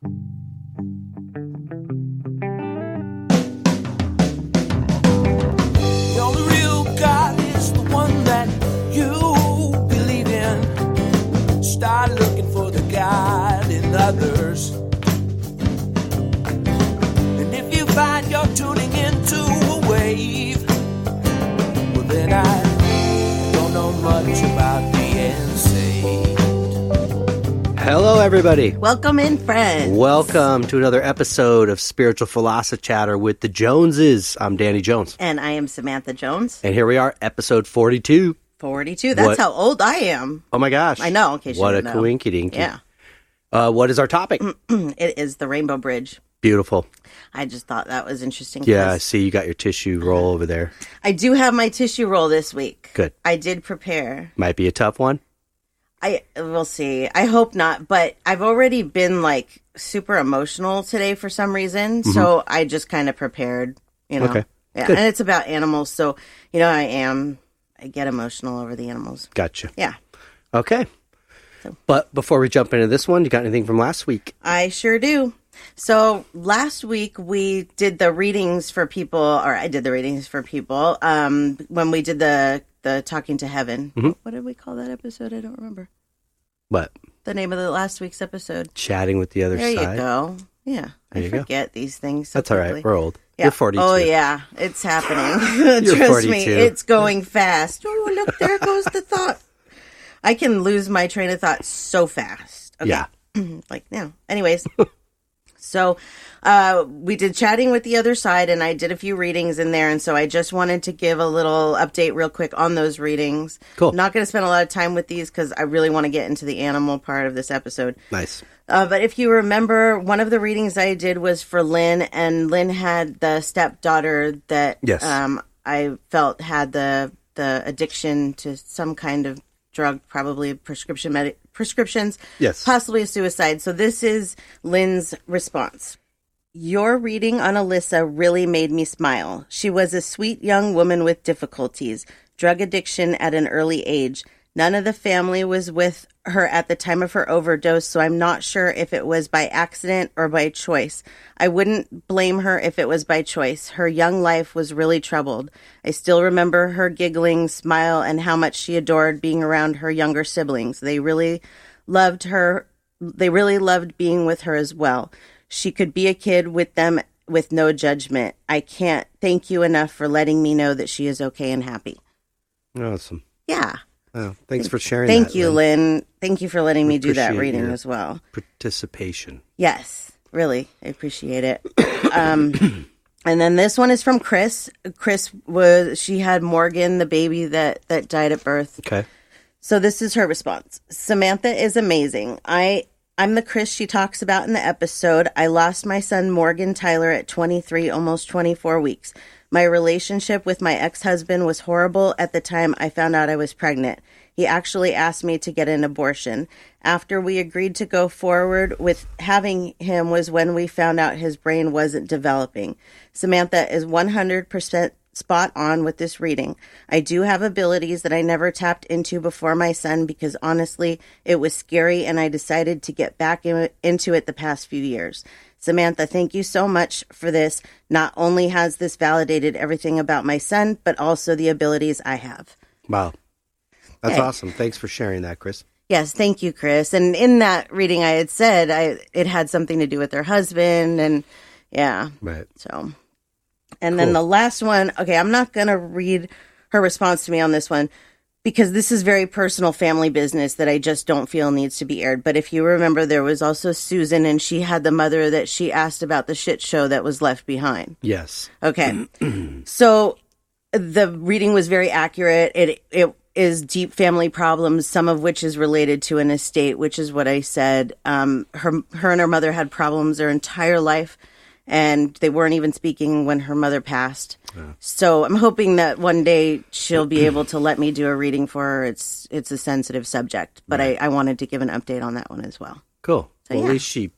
The only real God is the one that you believe in. Start looking for the God in others. And if you find you're tuning into a wave, well then I don't know much about being saved. Hello, everybody. Welcome in, friends. Welcome to another episode of Spiritual Philos-O-Chatter with the Joneses. I'm Danny Jones. And I am Samantha Jones. And here we are, episode 42. 42. That's how old I am. Oh, my gosh. I know, in case you what didn't a know. coinky-dinky. Yeah. What is our topic? It is the Rainbow Bridge. Beautiful. I just thought that was interesting. Yeah, I see you got your tissue roll over there. I do have my tissue roll this week. Good. I did prepare. Might be a tough one. We'll see. I hope not, but I've already been like super emotional today for some reason, so I just kind of prepared, you know. Okay. Yeah, Good. and it's about animals, so you know I get emotional over the animals. Gotcha. Yeah. Okay. So. But before we jump into this one, you got anything from last week? I sure do. So last week we did the readings for people, or I did the readings for people, when we did the Talking to Heaven. What did we call that episode? I don't remember. What? The name of the last week's episode. Chatting with the other There side. you go. Yeah. There you I go. forget these things so That's all quickly. right. We're old. Yeah. You're 42. Oh, yeah. It's happening. You're Trust 42. me. It's going fast. Oh, look, there goes the thought. I can lose my train of thought so fast. Okay. Yeah. Like, yeah. Anyways. So we did Chatting with the Other Side, and I did a few readings in there, and so I just wanted to give a little update real quick on those readings. Cool. I'm not going to spend a lot of time with these because I really want to get into the animal part of this episode. Nice. But if you remember, one of the readings I did was for Lynn, and Lynn had the stepdaughter that Yes. I felt had the addiction to some kind of drug, probably prescriptions, Yes. possibly a suicide. So this is Lynn's response. Your reading on Alyssa really made me smile. She was a sweet young woman with difficulties, drug addiction at an early age. None of the family was with her at the time of her overdose, so I'm not sure if it was by accident or by choice. I wouldn't blame her if it was by choice. Her young life was really troubled. I still remember her giggling, smile, and how much she adored being around her younger siblings. They really loved her. They really loved being with her as well. She could be a kid with them with no judgment. I can't thank you enough for letting me know that she is okay and happy. Awesome. Yeah. Oh, thanks for sharing Thank that, you, Lynn. Thank you for letting me do that Appreciate reading your as well. Participation. Yes, really. I appreciate it. And then this one is from Chris. She had Morgan, the baby that died at birth. Okay. So this is her response. Samantha is amazing. I'm the Chris she talks about in the episode. I lost my son Morgan Tyler at 23, almost 24 weeks. My relationship with my ex-husband was horrible at the time I found out I was pregnant. He actually asked me to get an abortion. After we agreed to go forward with having him was when we found out his brain wasn't developing. Samantha is 100% spot on with this reading. I do have abilities that I never tapped into before my son because honestly, it was scary and I decided to get back into it the past few years. Samantha, thank you so much for this. Not only has this validated everything about my son, but also the abilities I have. Wow. That's Okay. awesome. Thanks for sharing that, Chris. Yes, thank you, Chris. And in that reading I had said it had something to do with her husband and yeah. Right. So, and then the last one, okay, I'm not going to read her response to me on this one because this is very personal family business that I just don't feel needs to be aired. But if you remember, there was also Susan, and she had the mother that she asked about the shit show that was left behind. Yes. Okay. So the reading was very accurate. It is deep family problems, some of which is related to an estate, which is what I said. Her and her mother had problems their entire life, and they weren't even speaking when her mother passed. Yeah. So I'm hoping that one day she'll be able to let me do a reading for her. It's a sensitive subject, but right. I wanted to give an update on that one as well. Cool. So, well, at least she,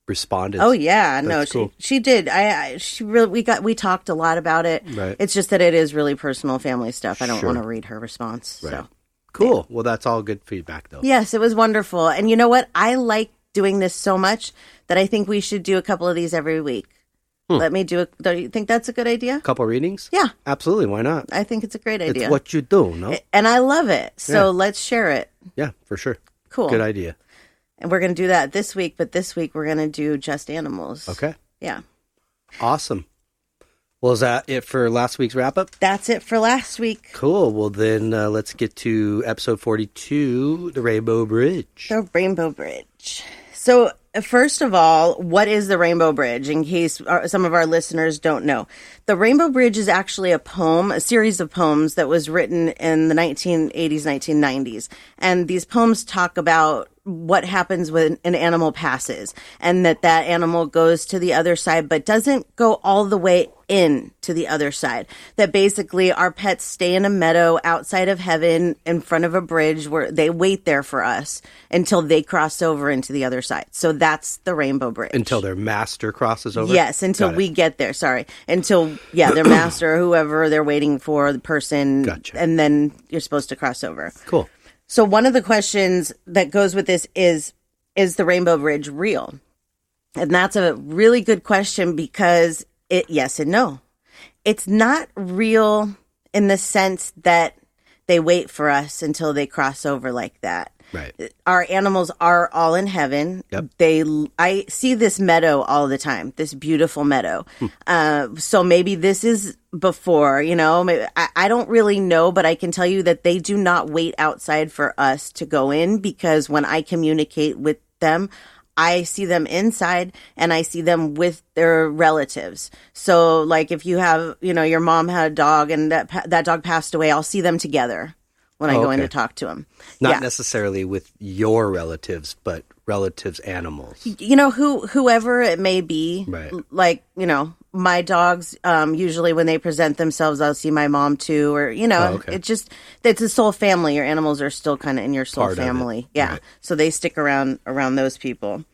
responded. Oh yeah, That's cool. she did. We talked a lot about it. Right. It's just that it is really personal family stuff. I don't Sure. want to read her response. Right. So cool. Well, that's all good feedback though. yes, it was wonderful. And you know what? I like doing this so much that I think we should do a couple of these every week. Let me do it. Do you think that's a good idea? Couple readings? Yeah. Absolutely. Why not? I think it's a great idea. It's what you do, no? And I love it. So let's share it. Yeah, for sure. Cool. Good idea. And we're going to do that this week, but this week we're going to do just animals. Okay. Yeah. Awesome. Well, is that it for last week's wrap-up? That's it for last week. Cool. Well, then let's get to episode 42, The Rainbow Bridge. The Rainbow Bridge. So, first of all, what is the Rainbow Bridge, in case some of our listeners don't know? The Rainbow Bridge is actually a poem, a series of poems that was written in the 1980s, 1990s. And these poems talk about what happens when an animal passes, and that animal goes to the other side, but doesn't go all the way in to the other side. That basically our pets stay in a meadow outside of heaven in front of a bridge where they wait there for us until they cross over into the other side. So that's the Rainbow Bridge. Until their master crosses over? Yes, until we get there. Sorry. Until, their master, whoever they're waiting for, the person. Gotcha. And then you're supposed to cross over. Cool. So one of the questions that goes with this is the Rainbow Bridge real? And that's a really good question because yes and no. It's not real in the sense that they wait for us until they cross over like that. Right. Our animals are all in heaven. Yep. I see this meadow all the time, this beautiful meadow. So maybe this is before, maybe, I don't really know, but I can tell you that they do not wait outside for us to go in, because when I communicate with them, I see them inside and I see them with their relatives. So like if you have, your mom had a dog and that dog passed away, I'll see them together when I go in to talk to them. Not necessarily with your relatives, but relatives' animals. Whoever it may be. Right. Like, my dogs, usually when they present themselves, I'll see my mom too, or, it's a soul family. Your animals are still kind of in your soul family. Yeah. Right. So they stick around those people.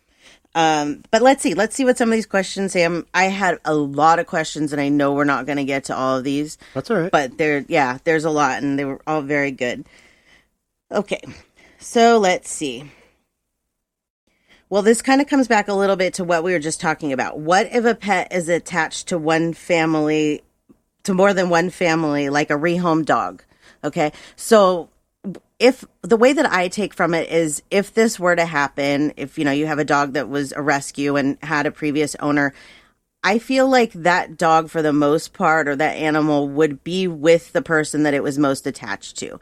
But let's see what some of these questions say. I had a lot of questions and I know we're not going to get to all of these. That's all right. But there's a lot and they were all very good. Okay. So let's see. Well, this kind of comes back a little bit to what we were just talking about. What if a pet is attached to one family, to more than one family, like a rehome dog? Okay. So if the way that I take from it is, if this were to happen, if, you have a dog that was a rescue and had a previous owner, I feel like that dog, for the most part, or that animal, would be with the person that it was most attached to.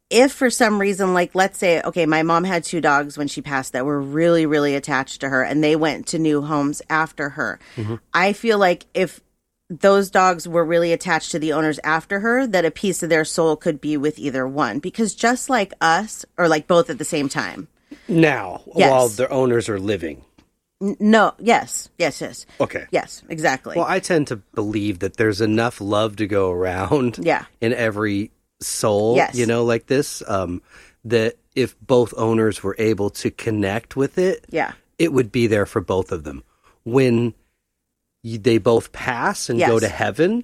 If for some reason, like, let's say, okay, my mom had 2 dogs when she passed that were really, really attached to her, and they went to new homes after her. Mm-hmm. I feel like if those dogs were really attached to the owners after her, that a piece of their soul could be with either one, because just like us, or like both at the same time. Now, while their owners are living. No, yes. Okay. Yes, exactly. Well, I tend to believe that there's enough love to go around in every soul, like this, that if both owners were able to connect with it, it would be there for both of them. When they both pass and go to heaven,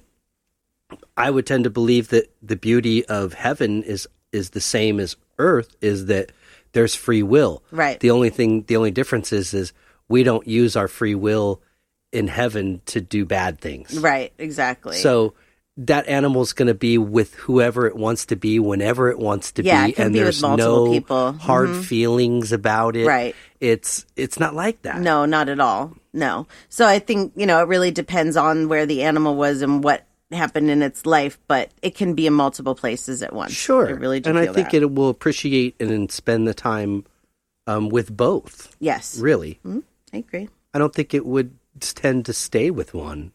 I would tend to believe that the beauty of heaven is the same as earth, is that there's free will. Right. The only difference is we don't use our free will in heaven to do bad things. Right, exactly. So that animal's going to be with whoever it wants to be, whenever it wants to be, it can and be there's with multiple no people. hard feelings about it. Right. It's not like that. No, not at all. No. So I think, it really depends on where the animal was and what happened in its life, but it can be in multiple places at once. Sure. I really do and feel I think that. it will appreciate and spend the time with both. Yes. Really. Mm-hmm. I agree. I don't think it would tend to stay with one.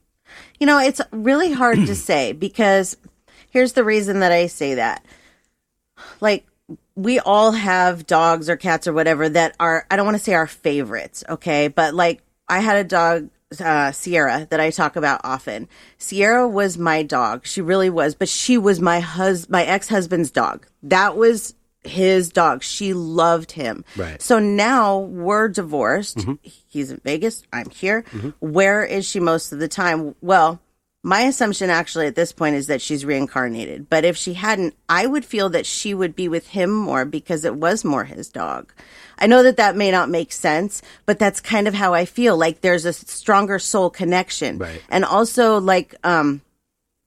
It's really hard to say, because here's the reason that I say that. Like, we all have dogs or cats or whatever that are, I don't want to say our favorites, okay? But like, I had a dog, Sierra, that I talk about often. Sierra was my dog. She really was. But she was my ex-husband's dog. That was his dog. She loved him. Right. So now we're divorced. Mm-hmm. He's in Vegas. I'm here. Mm-hmm. Where is she most of the time? Well, My assumption actually at this point is that she's reincarnated. But if she hadn't, I would feel that she would be with him more because it was more his dog. I know that that may not make sense, but that's kind of how I feel. Like there's a stronger soul connection. Right. And also like, there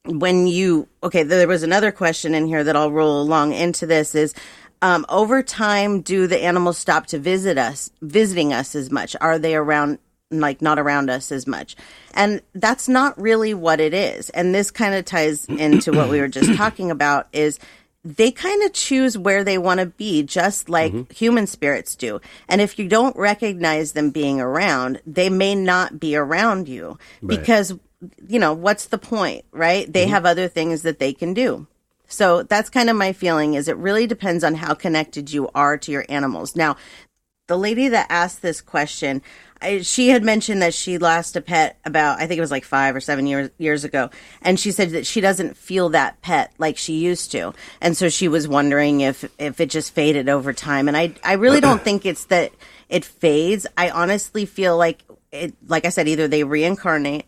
was another question in here that I'll roll along into this is, over time, do the animals stop to visiting us as much? Are they around, like not around us as much? And that's not really what it is. And this kind of ties into what we were just talking about is they kind of choose where they want to be, just like human spirits do. And if you don't recognize them being around, they may not be around you because, what's the point, right? They have other things that they can do. So that's kind of my feeling is it really depends on how connected you are to your animals. Now, the lady that asked this question, she had mentioned that she lost a pet about, I think it was like 5 or 7 years ago. And she said that she doesn't feel that pet like she used to. And so she was wondering if it just faded over time. And I really don't think it's that it fades. I honestly feel like it, like I said, either they reincarnate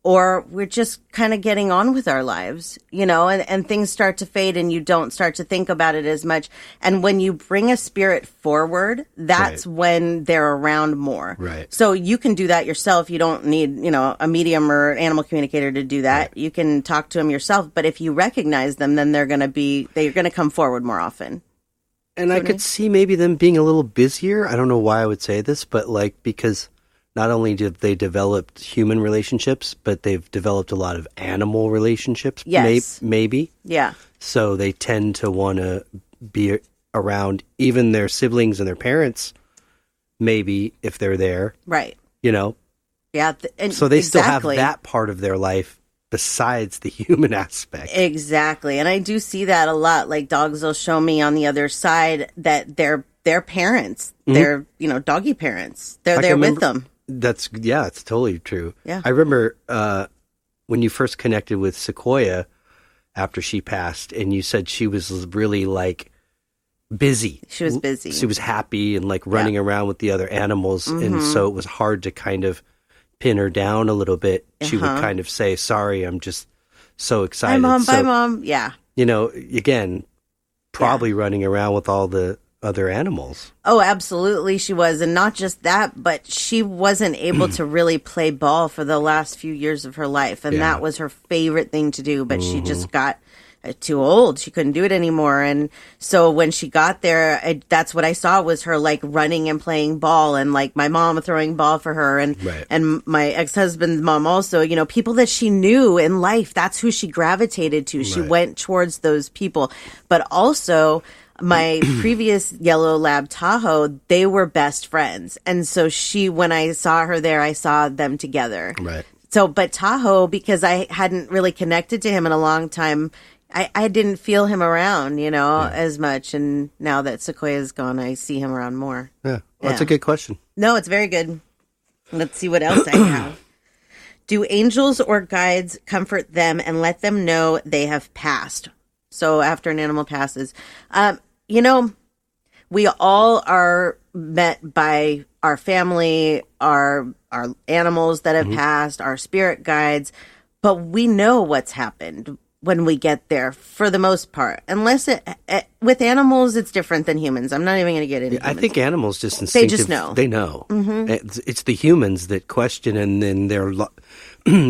or we're just kind of getting on with our lives, and things start to fade and you don't start to think about it as much. And when you bring a spirit forward, that's when they're around more. Right. So you can do that yourself. You don't need, a medium or animal communicator to do that. Right. You can talk to them yourself. But if you recognize them, then they're going to come forward more often. And I could see maybe them being a little busier. I don't know why I would say this, but because not only did they develop human relationships, but they've developed a lot of animal relationships. Yes. Maybe. Yeah. So they tend to want to be around even their siblings and their parents, maybe, if they're there. Right. Yeah. And so they still have that part of their life besides the human aspect. Exactly. And I do see that a lot. Like dogs will show me on the other side that their parents, they're, doggy parents. They're there with them. It's totally true. Yeah. I remember when you first connected with Sequoia after she passed, and you said she was really busy. She was busy. She was happy and running around with the other animals, and so it was hard to kind of pin her down a little bit. She would kind of say, "Sorry, I'm just so excited." Bye, Mom. Yeah. Again, probably running around with all the other animals. Oh, absolutely she was. And not just that, but she wasn't able to really play ball for the last few years of her life. And that was her favorite thing to do. But she just got too old. She couldn't do it anymore. And so when she got there, that's what I saw was her running and playing ball, and my mom throwing ball for her, and my ex-husband's mom also, people that she knew in life. That's who she gravitated to. She went towards those people. But also my previous yellow lab Tahoe, they were best friends. And so when I saw her there, I saw them together. Right. So, but Tahoe, because I hadn't really connected to him in a long time, I didn't feel him around, as much. And now that Sequoia's gone, I see him around more. Yeah. Well, that's a good question. No, it's very good. Let's see what else I have. Do angels or guides comfort them and let them know they have passed? So after an animal passes, we all are met by our family, our animals that have passed, our spirit guides, but we know what's happened when we get there for the most part. Unless with animals, it's different than humans. I'm not even going to get into it. I think animals just instinctive. They just know. They know. It's the humans that question, and then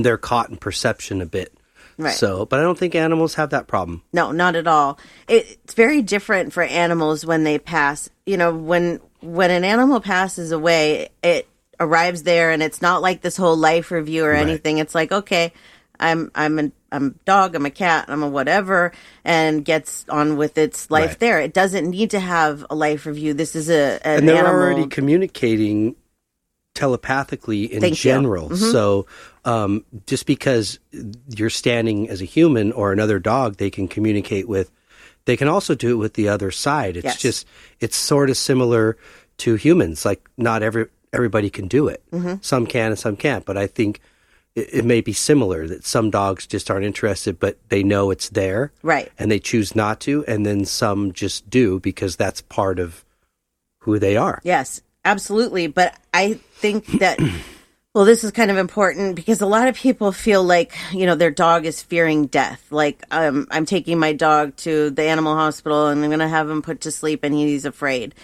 they're caught in perception a bit. Right. So, but I don't think animals have that problem. No, not at all. It's very different for animals when they pass. When an animal passes away, it arrives there, and it's not like this whole life review or anything. It's like, okay, I'm a dog, I'm a cat, I'm a whatever, and gets on with its life there. It doesn't need to have a life review. This is and they're animal. Already communicating telepathically in general. So just because you're standing as a human or another dog they can communicate with, they can also do it with the other side. It's it's sort of similar to humans. Not everybody can do it. Some can and some can't. But I think it may be similar that some dogs just aren't interested, but they know it's there. Right. And they choose not to. And then some just do because that's part of who they are. Yes. Absolutely. But I think that Well, this is kind of important because a lot of people feel like, their dog is fearing death. Like, I'm taking my dog to the animal hospital and I'm going to have him put to sleep and he's afraid.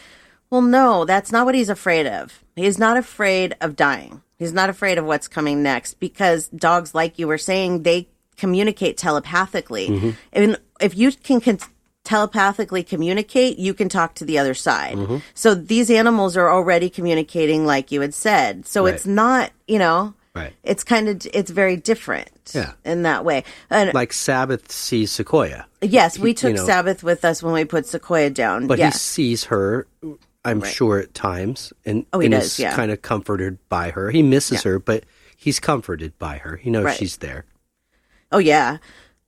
Well, no, that's not what he's afraid of. He's not afraid of dying. He's not afraid of what's coming next because dogs, like you were saying, they communicate telepathically. Mm-hmm. And if you can telepathically communicate, you can talk to the other side. Mm-hmm. So these animals are already communicating like you had said. So It's not, right. It's very different in that way. And like Sabbath sees Sequoia. Yes, we took Sabbath with us when we put Sequoia down. But he sees her, I'm sure, at times. And is kind of comforted by her. He misses her, but he's comforted by her. He knows she's there. Oh, yeah.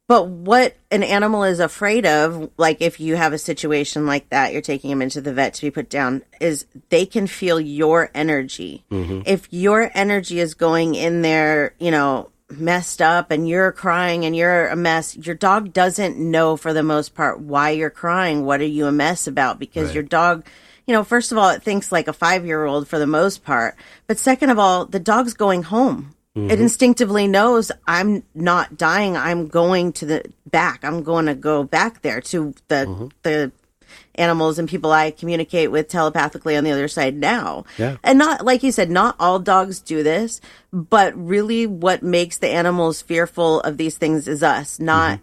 But what an animal is afraid of, like if you have a situation like that, you're taking him into the vet to be put down, is they can feel your energy. Mm-hmm. If your energy is going in there, messed up and you're crying and you're a mess, your dog doesn't know for the most part why you're crying. What are you a mess about? Because your dog, first of all, it thinks like a 5-year-old for the most part. But second of all, the dog's going home. Mm-hmm. It instinctively knows I'm not dying. I'm going to the back. I'm going to go back there to the animals and people I communicate with telepathically on the other side now. Yeah. And not, like you said, not all dogs do this, but really what makes the animals fearful of these things is us, not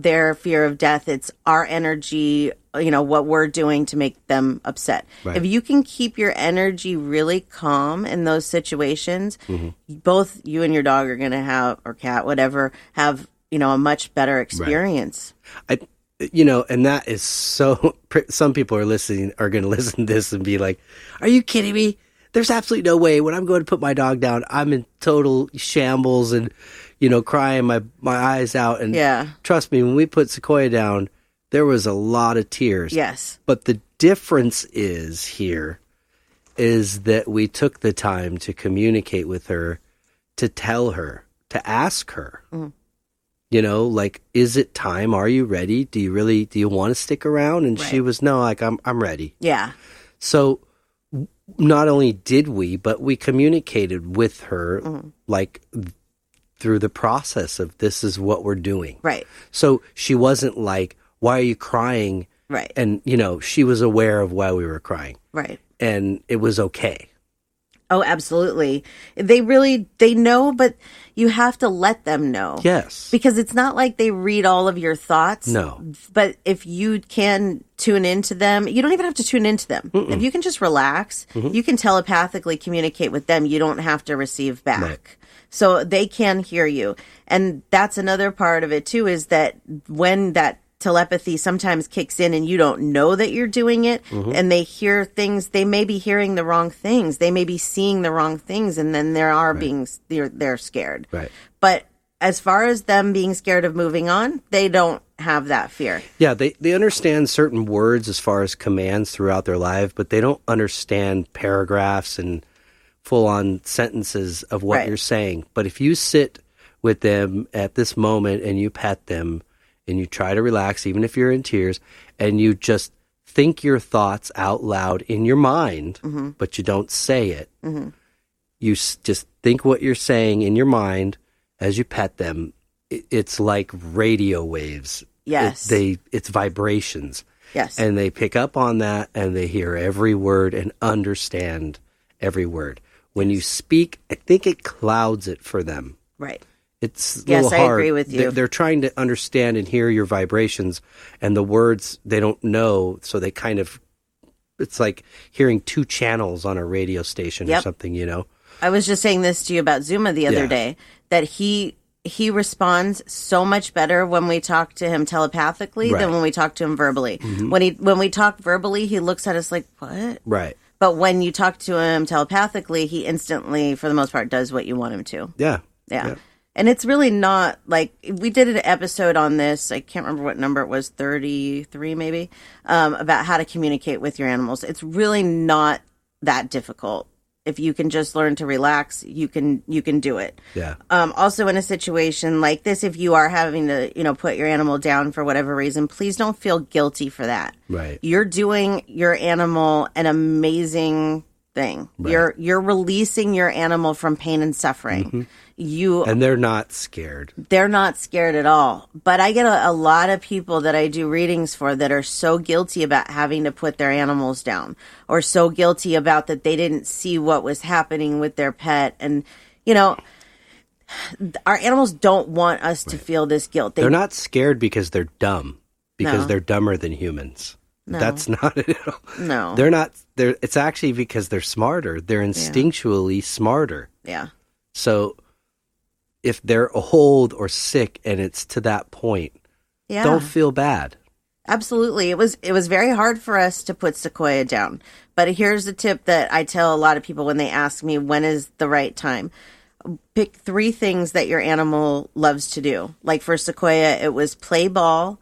their fear of death. It's our energy, what we're doing to make them upset. Right. If you can keep your energy really calm in those situations, both you and your dog are going to have, or cat, whatever, have, a much better experience. Right. And that is so, some people are going to listen to this and be like, are you kidding me? There's absolutely no way when I'm going to put my dog down, I'm in total shambles and, crying my eyes out. And trust me, when we put Sequoia down, there was a lot of tears. Yes. But the difference is that we took the time to communicate with her, to tell her, to ask her. Mm-hmm. Like, is it time? Are you ready? Do you want to stick around? And she was, no, like, I'm ready. Yeah. So not only did we, but we communicated with her, like, through the process of this is what we're doing. Right. So she wasn't like, why are you crying? Right. And, she was aware of why we were crying. Right. And it was okay. Oh, absolutely. They know, but you have to let them know. Yes. Because it's not like they read all of your thoughts. No. But if you can tune into them, you don't even have to tune into them. Mm-mm. If you can just relax, you can telepathically communicate with them. You don't have to receive back. Right. So they can hear you. And that's another part of it too, is that when that telepathy sometimes kicks in and you don't know that you're doing it, and they hear things, they may be hearing the wrong things, they may be seeing the wrong things, and then they're scared. Right. But as far as them being scared of moving on, they don't have that fear. Yeah, they understand certain words as far as commands throughout their life, but they don't understand paragraphs and full-on sentences of what you're saying. But if you sit with them at this moment and you pet them, and you try to relax, even if you're in tears, and you just think your thoughts out loud in your mind, but you don't say it. Mm-hmm. You just think what you're saying in your mind as you pet them. It's like radio waves. Yes. It's vibrations. Yes. And they pick up on that, and they hear every word and understand every word. When you speak, I think it clouds it for them. Right. It's a little hard. I agree with you. They're trying to understand and hear your vibrations, and the words they don't know, so they kind of, it's like hearing two channels on a radio station or something, I was just saying this to you about Zuma the other day, that he responds so much better when we talk to him telepathically than when we talk to him verbally. Mm-hmm. When we talk verbally, he looks at us like, what? Right. But when you talk to him telepathically, he instantly, for the most part, does what you want him to. Yeah. And it's really not like, we did an episode on this, I can't remember what number it was, 33 maybe, about how to communicate with your animals. It's really not that difficult. If you can just learn to relax, you can do it. Yeah. Also in a situation like this, if you are having to, put your animal down for whatever reason, please don't feel guilty for that. Right. You're doing your animal an amazing thing. Right. You're releasing your animal from pain and suffering. And they're not scared. They're not scared at all. But I get a lot of people that I do readings for that are so guilty about having to put their animals down, or so guilty about that they didn't see what was happening with their pet. And, you know, our animals don't want us to feel this guilt. They're not scared because they're dumb, because they're dumber than humans. No. That's not it at all. No. They're not. It's actually because they're smarter. They're instinctually smarter. Yeah. So if they're old or sick and it's to that point, don't feel bad. Absolutely. It was very hard for us to put Sequoia down. But here's the tip that I tell a lot of people when they ask me, when is the right time? Pick 3 things that your animal loves to do. Like for Sequoia, it was play ball,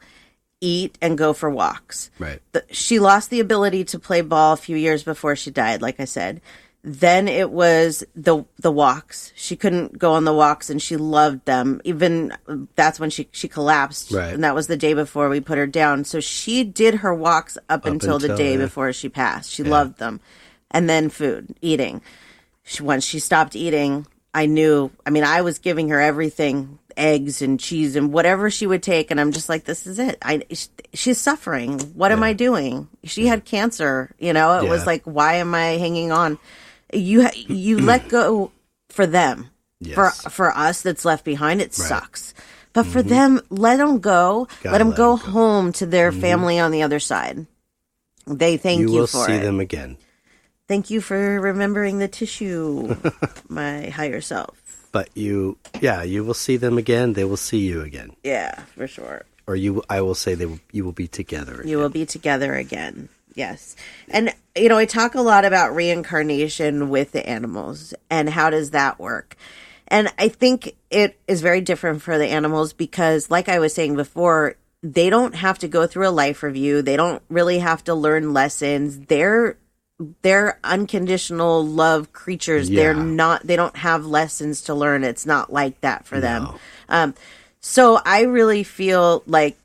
eat, and go for walks. Right. She lost the ability to play ball a few years before she died, like I said. Then it was the walks. She couldn't go on the walks, and she loved them. Even that's when she collapsed. Right. And that was the day before we put her down. So she did her walks up until the day before she passed. She loved them. And then food, eating. Once she stopped eating, I was giving her everything, eggs and cheese and whatever she would take. And I'm just like, this is it. She's suffering. What am I doing? She had cancer. You know, it was like, why am I hanging on? You let go for them. Yes. For us that's left behind, it sucks. But for them, let them go. Let them go home to their family on the other side. They thank you for it. You will see them again. Thank you for remembering the tissue, my higher self. But you will see them again. They will see you again. Yeah, for sure. Or I will say you will be together again. You will be together again. Yes. And, you know, I talk a lot about reincarnation with the animals and how does that work? And I think it is very different for the animals because, like I was saying before, they don't have to go through a life review. They don't really have to learn lessons. They're unconditional love creatures. They don't have lessons to learn. It's not like that for them. So I really feel like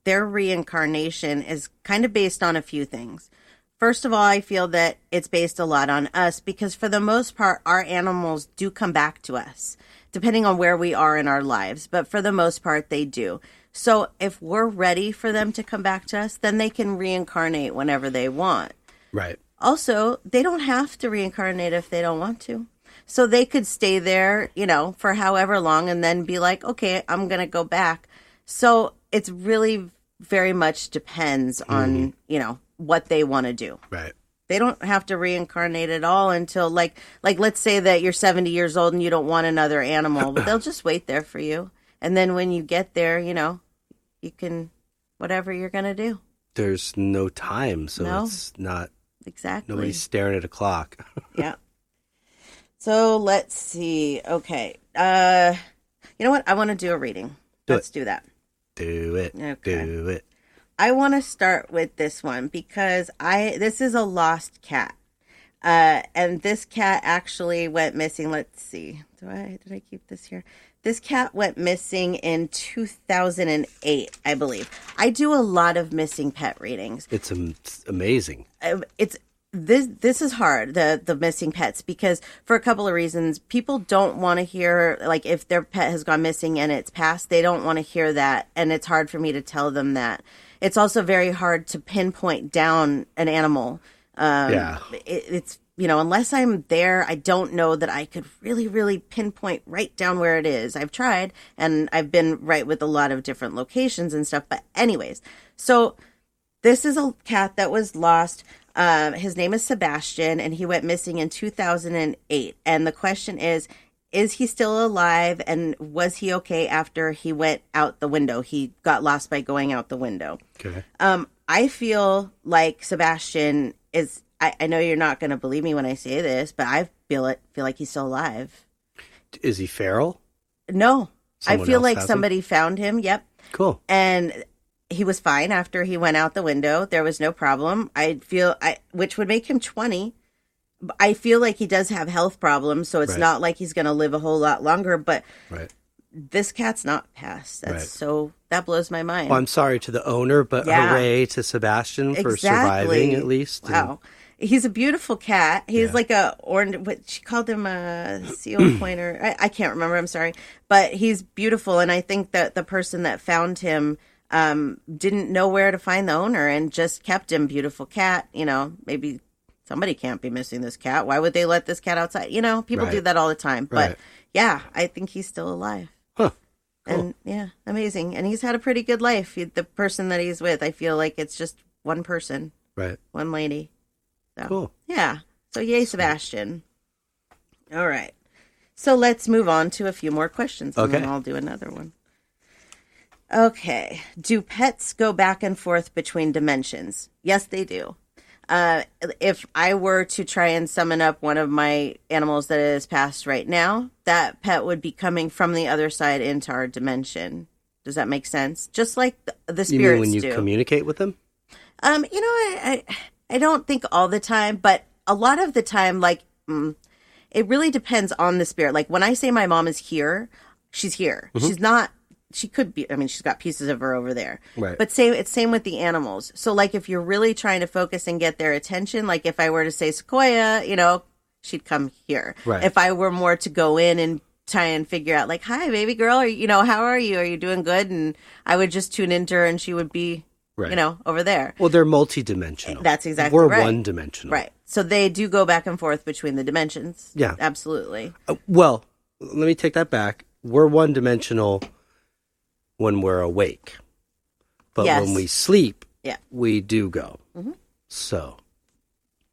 their reincarnation is kind of based on a few things. First of all, I feel that it's based a lot on us because for the most part, our animals do come back to us, depending on where we are in our lives. But for the most part, they do. So if we're ready for them to come back to us, then they can reincarnate whenever they want. Right. Also, they don't have to reincarnate if they don't want to. So they could stay there, you know, for however long and then be like, okay, I'm going to go back. So it's really very much depends on, you know, what they want to do. Right. They don't have to reincarnate at all until like let's say that you're 70 years old and you don't want another animal, but they'll just wait there for you. And then when you get there, you know, you can, whatever you're going to do. There's no time, so it's not. Exactly. Nobody's staring at a clock. Yeah. So let's see. Okay. You know what? I want to do a reading. Let's do that. Do it. Okay. Do it. I want to start with this one because this is a lost cat. And this cat actually went missing. Let's see. Did I keep this here? This cat went missing in 2008, I believe. I do a lot of missing pet readings. It's amazing. This is hard, the missing pets, because for a couple of reasons. People don't want to hear, like, if their pet has gone missing and it's passed, they don't want to hear that, and it's hard for me to tell them that. It's also very hard to pinpoint down an animal. It's, you know, unless I'm there, I don't know that I could really, really pinpoint right down where it is. I've tried, and I've been right with a lot of different locations and stuff. But anyways, so this is a cat that was lost. His name is Sebastian, and he went missing in 2008. And the question is he still alive? And was he okay after he went out the window? He got lost by going out the window. Okay. I feel like Sebastian is... I know you're not going to believe me when I say this, but I feel like he's still alive. Is he feral? No. I feel like somebody found him. Yep. Cool. And he was fine after he went out the window. There was no problem. Which would make him 20. I feel like he does have health problems, so it's not like he's going to live a whole lot longer, but this cat's not passed. That blows my mind. Well, I'm sorry to the owner, but hooray to Sebastian for surviving at least. Wow. He's a beautiful cat. He's like a orange. What she called him a seal pointer. I can't remember. I'm sorry, but he's beautiful. And I think that the person that found him didn't know where to find the owner and just kept him. Beautiful cat. You know, maybe somebody can't be missing this cat. Why would they let this cat outside? You know, people do that all the time. But yeah, I think he's still alive. Huh. Cool. And yeah, amazing. And he's had a pretty good life. The person that he's with, I feel like it's just one person. Right. One lady. So, cool. Yeah. So yay, Sebastian. All right. So let's move on to a few more questions and then I'll do another one. Okay. Do pets go back and forth between dimensions? Yes, they do. If I were to try and summon up one of my animals that is passed right now, that pet would be coming from the other side into our dimension. Does that make sense? Just like the spirits do. You mean when you communicate with them? You know, I don't think all the time, but a lot of the time, like, it really depends on the spirit. Like, when I say my mom is here, she's here. Mm-hmm. She's not, she could be, I mean, she's got pieces of her over there. Right. But it's same with the animals. So, like, if you're really trying to focus and get their attention, like, if I were to say Sequoia, you know, she'd come here. Right. If I were more to go in and try and figure out, like, hi, baby girl, or, you know, how are you? Are you doing good? And I would just tune into her and she would be, you know, over there. Well, they're multidimensional. That's exactly right. We're one-dimensional. Right. So they do go back and forth between the dimensions. Yeah. Absolutely. Well, let me take that back. We're one-dimensional when we're awake. But when we sleep, we do go. Mm-hmm. So.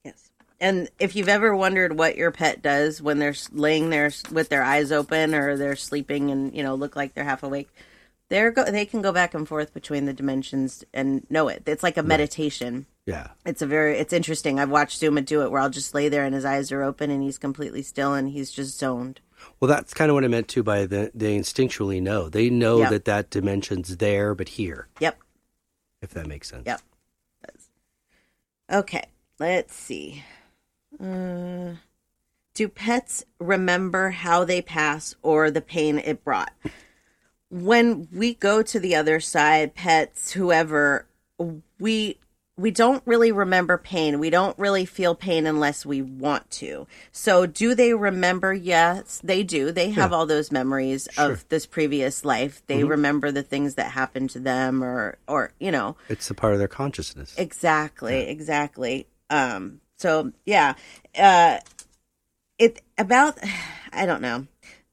Yes. And if you've ever wondered what your pet does when they're laying there with their eyes open or they're sleeping and, you know, look like they're half awake, they can go back and forth between the dimensions and know it. It's like a meditation. Yeah. It's interesting. I've watched Zuma do it where I'll just lay there and his eyes are open and he's completely still and he's just zoned. Well, that's kind of what I meant too by they instinctually know. They know that dimension's there, but here. Yep. If that makes sense. Yep. Okay. Let's see. Do pets remember how they pass or the pain it brought? When we go to the other side, pets, whoever, we don't really remember pain. We don't really feel pain unless we want to. So do they remember? Yes, they do. They have all those memories of this previous life. They remember the things that happened to them or, you know. It's a part of their consciousness. Exactly. So, yeah. I don't know.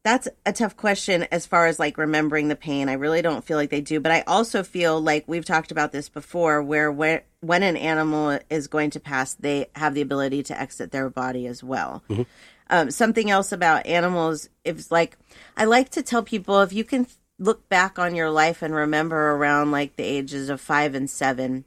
That's a tough question as far as like remembering the pain. I really don't feel like they do, but I also feel like we've talked about this before where when an animal is going to pass, they have the ability to exit their body as well. Mm-hmm. Something else about animals is like, I like to tell people if you can look back on your life and remember around like the ages of 5 and 7,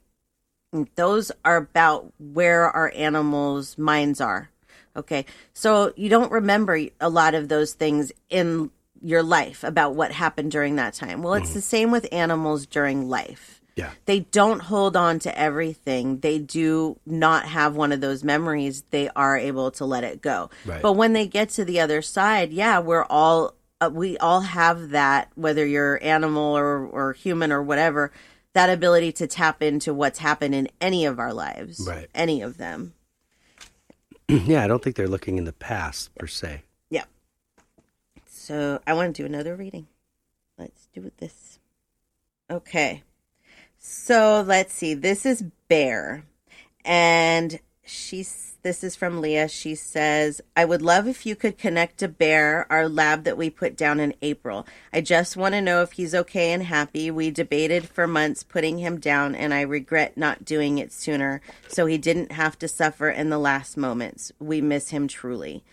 those are about where our animals' minds are. Okay, so you don't remember a lot of those things in your life about what happened during that time. Well, it's the same with animals during life. Yeah. They don't hold on to everything. They do not have one of those memories. They are able to let it go. Right. But when they get to the other side, we all have that, whether you're animal or human or whatever, that ability to tap into what's happened in any of our lives. Right. Any of them. Yeah, I don't think they're looking in the past, per se. Yeah. So I want to do another reading. Let's do this. Okay. So let's see. This is Bear. And this is from Leah. She says, I would love if you could connect to Bear, our lab that we put down in April. I just want to know if he's okay and happy. We debated for months putting him down, and I regret not doing it sooner so he didn't have to suffer in the last moments. We miss him truly.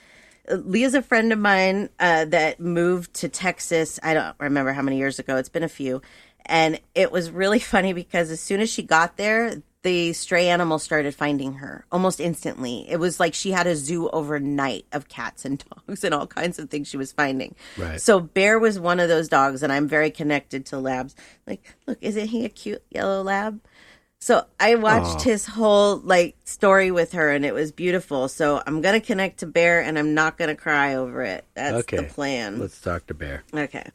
Leah's a friend of mine that moved to Texas. I don't remember how many years ago. It's been a few. And it was really funny because as soon as she got there, the stray animals started finding her almost instantly. It was like she had a zoo overnight of cats and dogs and all kinds of things she was finding. Right. So Bear was one of those dogs, and I'm very connected to labs. Like, look, isn't he a cute yellow lab? So I watched his whole story with her, and it was beautiful. So I'm going to connect to Bear, and I'm not going to cry over it. That's the plan. Let's talk to Bear. Okay.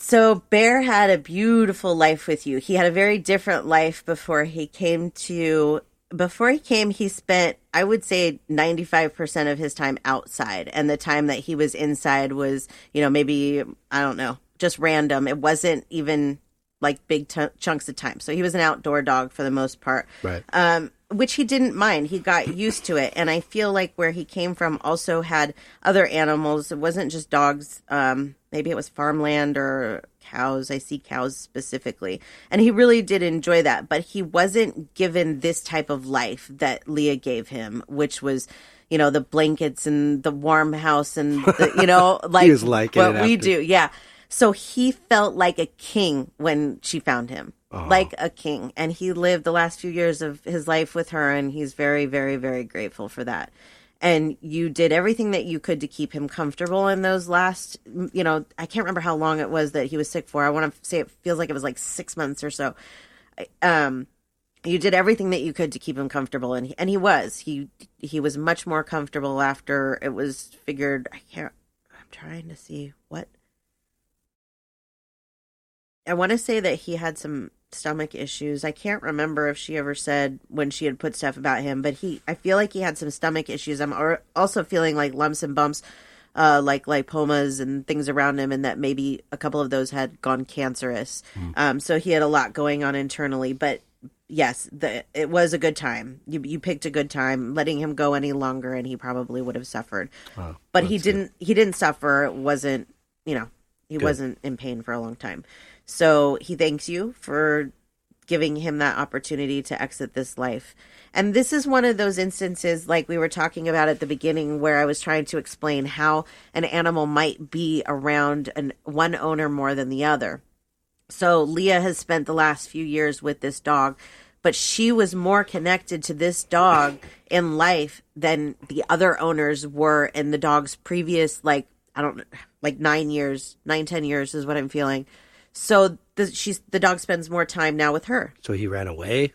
So Bear had a beautiful life with you. He had a very different life before he came to before he came, he spent, I would say, 95% of his time outside. And the time that he was inside was, maybe, I don't know, just random. It wasn't even like big chunks of time. So he was an outdoor dog for the most part. Right. Which he didn't mind. He got used to it. And I feel like where he came from also had other animals. It wasn't just dogs. Maybe it was farmland or cows. I see cows specifically. And he really did enjoy that. But he wasn't given this type of life that Leah gave him, which was, the blankets and the warm house and, like he was liking what we do. Yeah. So he felt like a king when she found him. Like a king. And he lived the last few years of his life with her, and he's very, very, very grateful for that. And you did everything that you could to keep him comfortable in those last, I can't remember how long it was that he was sick for. I want to say it feels like it was like 6 months or so. You did everything that you could to keep him comfortable, and he was. He was much more comfortable after it was figured. I'm trying to see what. I want to say that he had some stomach issues. I can't remember if she ever said when she had put stuff about him, but I feel like he had some stomach issues. I'm also feeling like lumps and bumps, like lipomas and things around him, and that maybe a couple of those had gone cancerous. So he had a lot going on internally, but yes, it was a good time. You picked a good time. Letting him go any longer, and he probably would have suffered. But he didn't suffer. It wasn't, he wasn't in pain for a long time. So he thanks you for giving him that opportunity to exit this life. And this is one of those instances, like we were talking about at the beginning, where I was trying to explain how an animal might be around one owner more than the other. So Leah has spent the last few years with this dog, but she was more connected to this dog in life than the other owners were in the dog's previous, 9 years, 10 years is what I'm feeling. So the dog spends more time now with her. So he ran away?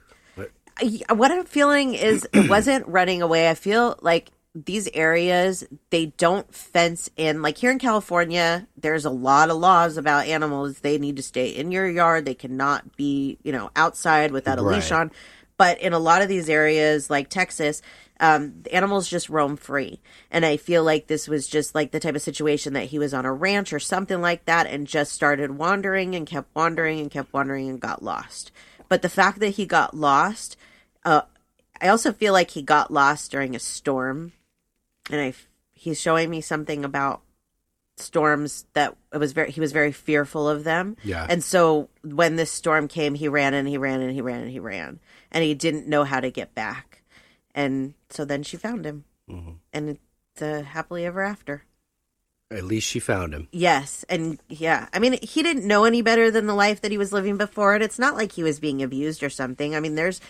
What I'm feeling is it wasn't running away. I feel like these areas, they don't fence in. Like here in California, there's a lot of laws about animals. They need to stay in your yard. They cannot be, outside without a leash on. But in a lot of these areas, like Texas, the animals just roam free. And I feel like this was just like the type of situation that he was on a ranch or something like that and just started wandering and kept wandering and kept wandering and got lost. But the fact that he got lost, I also feel like he got lost during a storm. And he's showing me something about storms that he was very fearful of them. Yeah. And so when this storm came, he ran and he ran and he ran and he ran. And he didn't know how to get back. And so then she found him. Mm-hmm. And it's a happily ever after. At least she found him. Yes. And yeah, I mean, he didn't know any better than the life that he was living before. And it's not like he was being abused or something. I mean, there's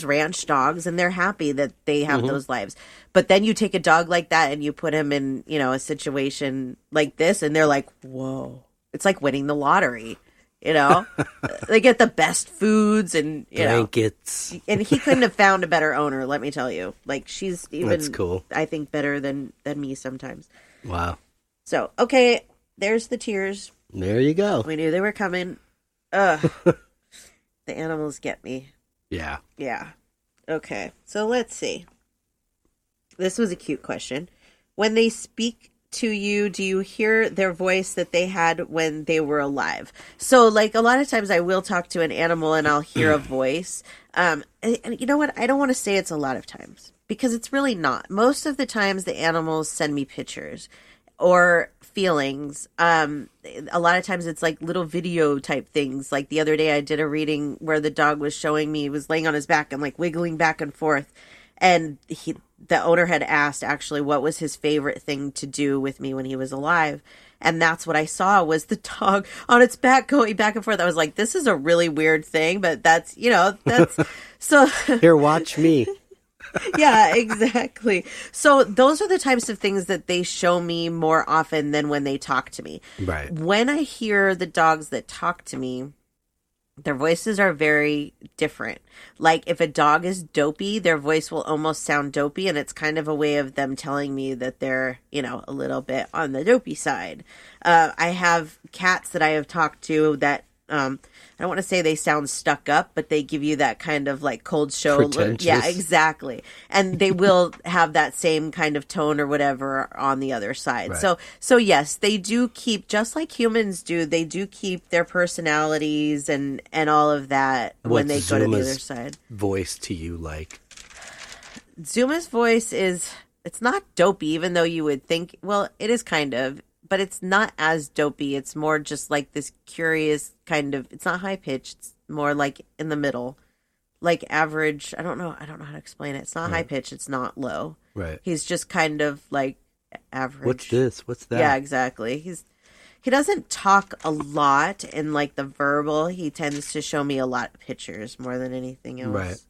ranch dogs and they're happy that they have those lives. But then you take a dog like that and you put him in, a situation like this and they're like, whoa, it's like winning the lottery. They get the best foods and blankets. And he couldn't have found a better owner, let me tell you. Like she's even, that's cool. I think, better than me sometimes. Wow. So, okay, there's the tears. There you go. We knew they were coming. The animals get me. Yeah. Yeah. Okay, so let's see. This was a cute question. When they speak to you, do you hear their voice that they had when they were alive? So, like, a lot of times I will talk to an animal and I'll hear a voice. And you know what? I don't want to say it's a lot of times because it's really not. Most of the times the animals send me pictures or feelings. A lot of times it's like little video type things. Like the other day I did a reading where the dog was showing me, he was laying on his back and like wiggling back and forth. And the owner had asked actually what was his favorite thing to do with me when he was alive. And that's what I saw was the dog on its back going back and forth. I was like, this is a really weird thing, but that's, that's so. Here, watch me. Yeah, exactly. So those are the types of things that they show me more often than when they talk to me. Right. When I hear the dogs that talk to me, their voices are very different. Like if a dog is dopey, their voice will almost sound dopey, and it's kind of a way of them telling me that they're, a little bit on the dopey side. I have cats that I have talked to that I don't want to say they sound stuck up, but they give you that kind of like cold show. Pretentious. Yeah, exactly. And they will have that same kind of tone or whatever on the other side. Right. So yes, they do keep, just like humans do, they do keep their personalities and all of that when they go to the other side. Voice to you like? Zuma's voice it's not dopey, even though you would think, well, it is kind of, but it's not as dopey. It's more just like this curious kind of, it's not high pitched. It's more like in the middle, like average. I don't know how to explain it. It's not high pitched. It's not low. Right. He's just kind of like average. What's this? What's that? Yeah, exactly. He doesn't talk a lot in like the verbal. He tends to show me a lot of pictures more than anything else. Right.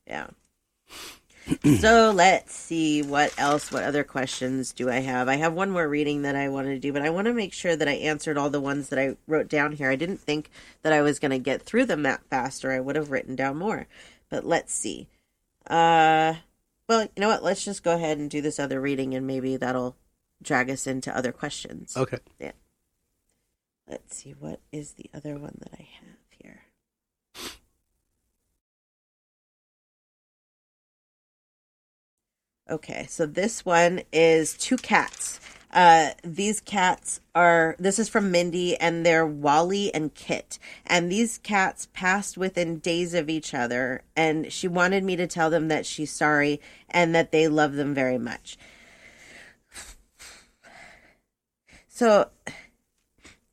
Yeah. So let's see what other questions do I have? I have one more reading that I want to do, but I want to make sure that I answered all the ones that I wrote down here. I didn't think that I was going to get through them that fast, or I would have written down more. But let's see. Well, you know what? Let's just go ahead and do this other reading, and maybe that'll drag us into other questions. Okay. Yeah. Let's see. What is the other one that I have here? Okay, so this one is 2 cats. These cats this is from Mindy, and they're Wally and Kit. And these cats passed within days of each other, and she wanted me to tell them that she's sorry and that they love them very much. So,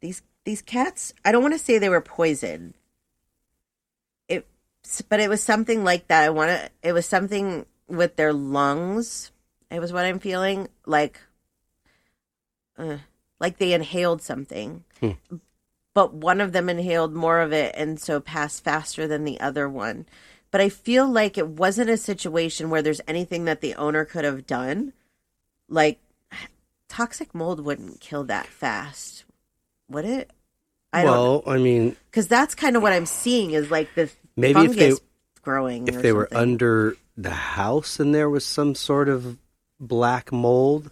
these cats, I don't want to say they were poisoned. But it was something like that. It was something with their lungs. It was what I'm feeling like they inhaled something, but one of them inhaled more of it, and so passed faster than the other one. But I feel like it wasn't a situation where there's anything that the owner could have done. Like, toxic mold wouldn't kill that fast, would it? I mean, because that's kind of what I'm seeing is like the maybe fungus growing. If they were under the house and there was some sort of black mold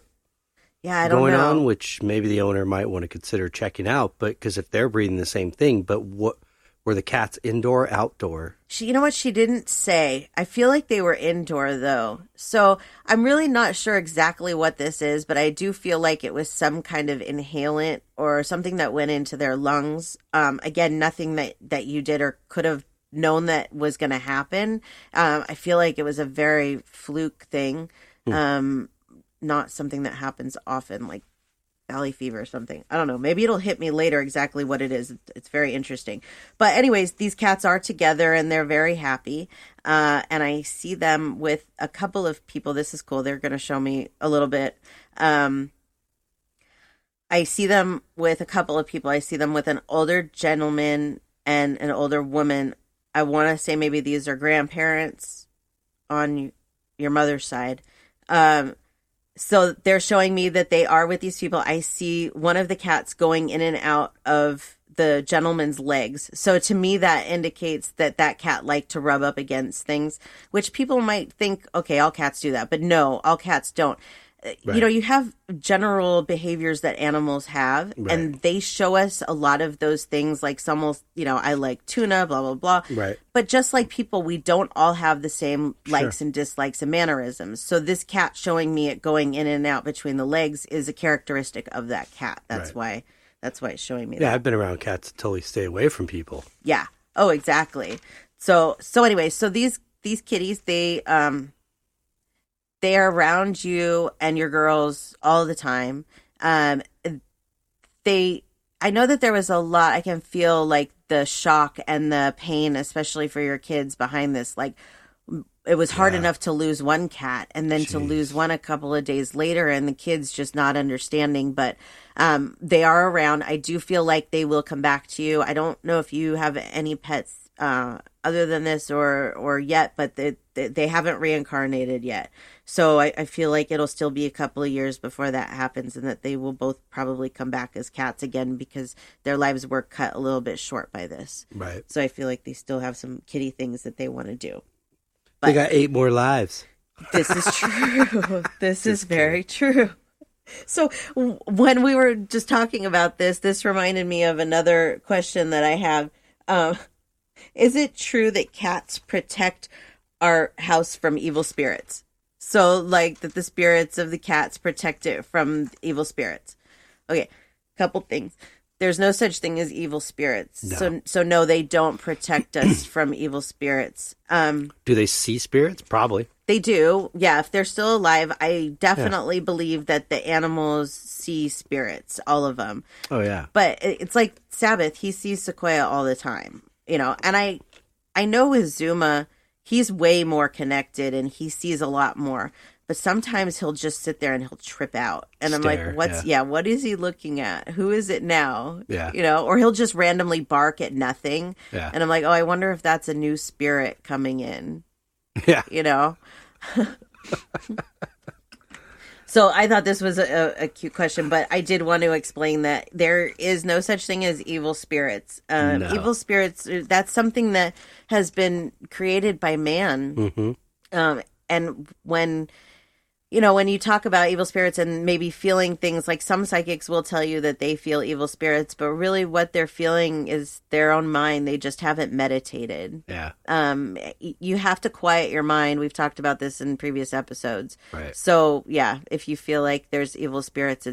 going on, which maybe the owner might want to consider checking out. But because if they're breathing the same thing, but what were the cats indoor, outdoor? You know what she didn't say? I feel like they were indoor though. So I'm really not sure exactly what this is, but I do feel like it was some kind of inhalant or something that went into their lungs. Again, nothing that you did or could have known that was going to happen. I feel like it was a very fluke thing, not something that happens often, like valley fever or something. I don't know. Maybe it'll hit me later exactly what it is. It's very interesting. But anyways, these cats are together and they're very happy. And I see them with a couple of people. This is cool. They're going to show me a little bit. I see them with a couple of people. I see them with an older gentleman and an older woman. I want to say maybe these are grandparents on your mother's side. So they're showing me that they are with these people. I see one of the cats going in and out of the gentleman's legs. So to me, that indicates that cat liked to rub up against things, which people might think, okay, all cats do that. But no, all cats don't. Right. You know, you have general behaviors that animals have, right, and they show us a lot of those things, like some will, I like tuna, blah, blah, blah. Right. But just like people, we don't all have the same likes and dislikes and mannerisms. So this cat showing me it going in and out between the legs is a characteristic of that cat. That's why it's showing me that. Yeah, I've been around cats that totally stay away from people. Yeah. Oh, exactly. So anyway, so these kitties, they are around you and your girls all the time. I know that there was a lot, I can feel like the shock and the pain, especially for your kids behind this. Like, it was hard enough to lose one cat and then to lose one a couple of days later, and the kids just not understanding. But they are around. I do feel like they will come back to you. I don't know if you have any pets other than this or yet, but they haven't reincarnated yet. So I feel like it'll still be a couple of years before that happens, and that they will both probably come back as cats again because their lives were cut a little bit short by this. Right. So I feel like they still have some kitty things that they want to do. But they got 8 more lives. This is true. This is very true. So when we were just talking about this reminded me of another question that I have. Is it true that cats protect our house from evil spirits? So, like, that the spirits of the cats protect it from evil spirits. Okay, couple things. There's no such thing as evil spirits. No. So no, they don't protect us from evil spirits. Do they see spirits? Probably. They do. Yeah, if they're still alive, I definitely believe that the animals see spirits, all of them. Oh, yeah. But it's like Sabbath. He sees Sequoia all the time, you know. And I know with Zuma, he's way more connected and he sees a lot more. But sometimes he'll just sit there and he'll trip out. And I'm like, what is he looking at? Who is it now? Yeah. You know, or he'll just randomly bark at nothing. Yeah. And I'm like, oh, I wonder if that's a new spirit coming in. Yeah. You know? So I thought this was a cute question, but I did want to explain that there is no such thing as evil spirits. No. Evil spirits, that's something that has been created by man. Mm-hmm. And when you talk about evil spirits and maybe feeling things, like some psychics will tell you that they feel evil spirits, but really what they're feeling is their own mind. They just haven't meditated. Yeah. You have to quiet your mind. We've talked about this in previous episodes. Right. So yeah, if you feel like there's evil spirits,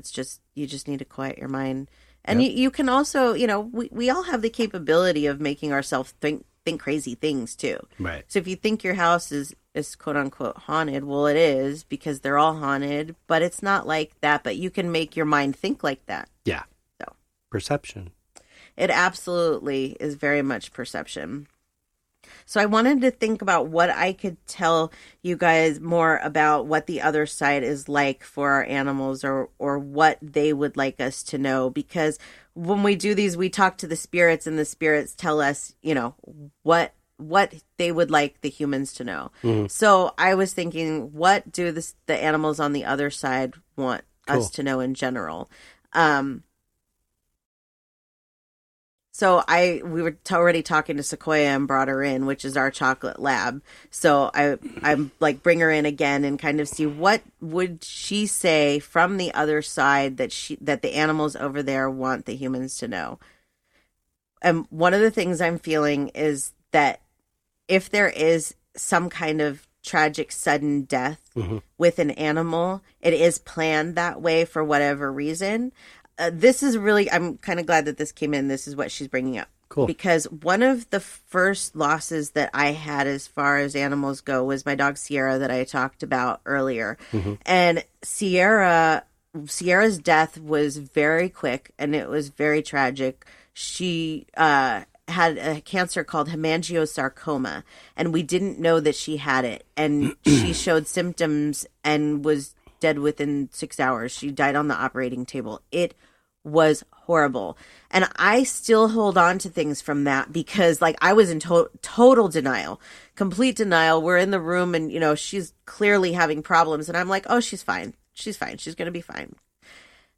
you just need to quiet your mind. And you can also, we all have the capability of making ourselves think crazy things too. Right. So if you think your house is quote unquote haunted, well, it is, because they're all haunted, but it's not like that. But you can make your mind think like that. Yeah. So perception. It absolutely is very much perception. So I wanted to think about what I could tell you guys more about what the other side is like for our animals, or what they would like us to know. Because when we do these, we talk to the spirits and the spirits tell us, what they would like the humans to know. Mm-hmm. So I was thinking, what do the animals on the other side want us to know in general? So we were already talking to Sequoia and brought her in, which is our chocolate lab. So I'm like, bring her in again and kind of see what would she say from the other side that the animals over there want the humans to know. And one of the things I'm feeling is that if there is some kind of tragic sudden death with an animal, it is planned that way for whatever reason. This is really, I'm kind of glad that this came in. This is what she's bringing up. Cool. Because one of the first losses that I had as far as animals go was my dog Sierra that I talked about earlier. Mm-hmm. And Sierra's death was very quick and it was very tragic. She had a cancer called hemangiosarcoma, and we didn't know that she had it. And she showed symptoms and was dead within 6 hours. She died on the operating table. It was horrible. And I still hold on to things from that because, like, I was in total denial, complete denial. We're in the room and, she's clearly having problems. And I'm like, oh, she's fine. She's fine. She's going to be fine.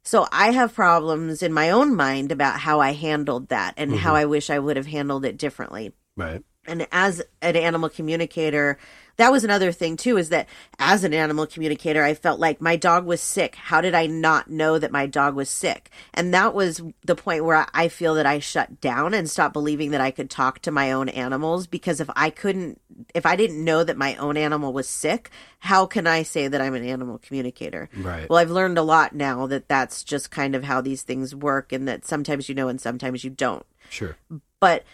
So I have problems in my own mind about how I handled that and how I wish I would have handled it differently. Right. And as an animal communicator, that was another thing too, is that as an animal communicator, I felt like my dog was sick. How did I not know that my dog was sick? And that was the point where I feel that I shut down and stopped believing that I could talk to my own animals, because if I didn't know that my own animal was sick, how can I say that I'm an animal communicator? Right. Well, I've learned a lot now that that's just kind of how these things work, and that sometimes you know and sometimes you don't. Sure. But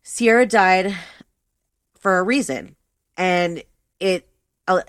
Sierra died for a reason, and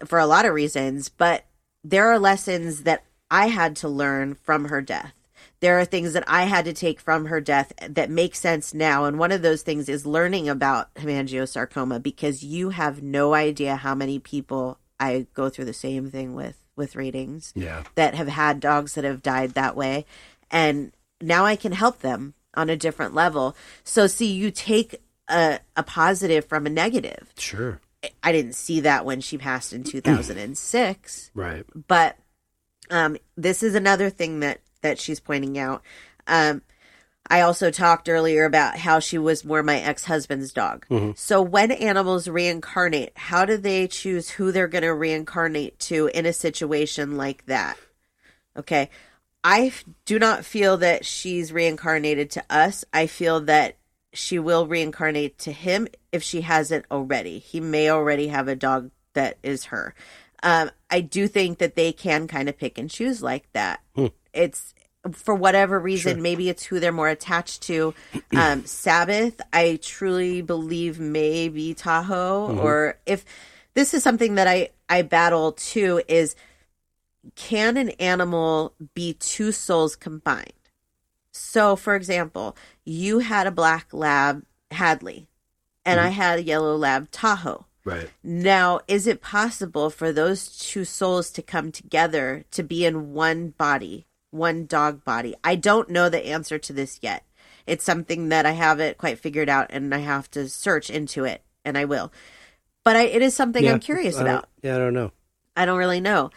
for a lot of reasons, but there are lessons that I had to learn from her death. There are things that I had to take from her death that make sense now. And one of those things is learning about hemangiosarcoma, because you have no idea how many people I go through the same thing with readings that have had dogs that have died that way. And now I can help them on a different level. So see, you take a positive from a negative. Sure. I didn't see that when she passed in 2006. Right. But this is another thing that she's pointing out. I also talked earlier about how she was more my ex-husband's dog. Mm-hmm. So when animals reincarnate, how do they choose who they're going to reincarnate to in a situation like that? Okay. I do not feel that she's reincarnated to us. I feel that she will reincarnate to him if she hasn't already. He may already have a dog that is her. I do think that they can kind of pick and choose like that. It's for whatever reason, maybe it's who they're more attached to. Sabbath, I truly believe may be Tahoe, or if this is something that I battle too, is can an animal be two souls combined? So, for example, you had a black lab, Hadley, and I had a yellow lab, Tahoe. Right. Now, is it possible for those two souls to come together to be in one body, one dog body? I don't know the answer to this yet. It's something that I haven't quite figured out, and I have to search into it, and I will. But it is something I'm curious about. I don't know. I don't really know.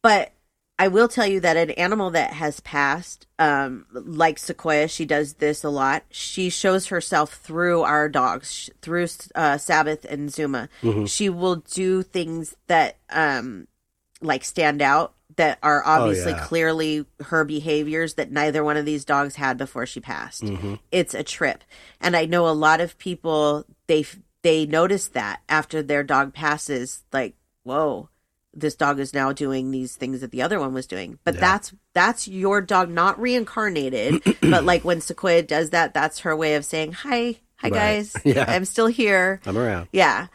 But I will tell you that an animal that has passed, like Sequoia, she does this a lot. She shows herself through our dogs, through Sabbath and Zuma. She will do things that like stand out, that are obviously clearly her behaviors that neither one of these dogs had before she passed. It's a trip. And I know a lot of people, they notice that after their dog passes, like, whoa, this dog is now doing these things that the other one was doing. But that's your dog, not reincarnated. But like when Sequoia does that, that's her way of saying, hi guys. I'm still here. I'm around. Yeah.